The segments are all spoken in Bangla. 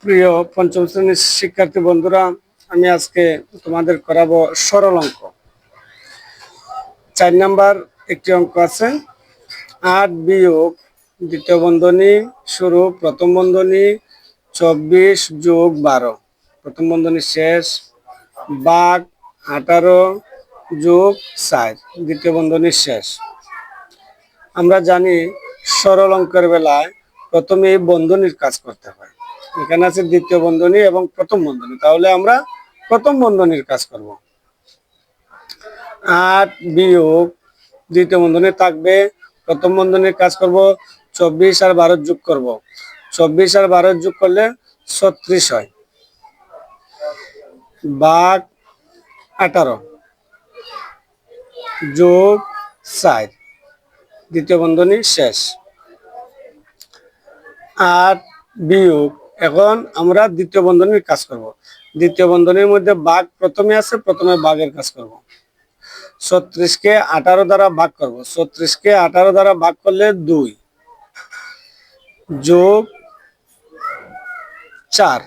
প্রিয় পঞ্চম শ্রেণীর শিক্ষার্থী বন্ধুরা, আমি আজকে তোমাদের করাবো সরল অঙ্ক। 4 নাম্বার একটি অঙ্ক আছে। 8 বিয়োগ দ্বিতীয় বন্ধনী শুরু প্রথম বন্ধনী 24 যোগ 12 প্রথম বন্ধনী শেষ ভাগ 18 যোগ 4 দ্বিতীয় বন্ধনী শেষ। আমরা জানি সরল অঙ্কের বেলায় প্রথমে এই বন্ধনীর কাজ করতে হয়। এখানে আছে দ্বিতীয় বন্ধনী এবং প্রথম বন্ধনী, তাহলে আমরা প্রথম বন্ধনীর কাজ করব। 8 বিয়োগ দ্বিতীয় বন্ধনী থাকবে, প্রথম বন্ধনীর কাজ করব। 24 আর 12 যোগ করব, 24 আর 12 যোগ করলে 36 হয়, ভাগ 18 যোগ 4 দ্বিতীয় বন্ধনী শেষ। 8 বিয়োগ, এখন আমরা দ্বিতীয় বন্ধনীর কাজ করব। দ্বিতীয় বন্ধনীর মধ্যে ভাগ প্রথমে আছে, প্রথমে ভাগের কাজ করব। 36 কে 18 দ্বারা ভাগ করব, 36 কে 18 দ্বারা ভাগ করলে 2 যোগ 4।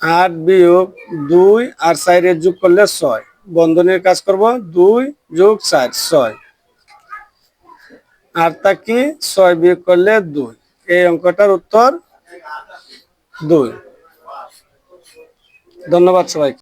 8 বিয়োগ 2 আর 4 এর যোগ করলে 6, বন্ধনীর কাজ করব। 2 যোগ 4 6, আর তা কি 6 বিয়োগ করলে 2। এই অঙ্কটার উত্তর 2। ধন্যবাদ সবাইকে।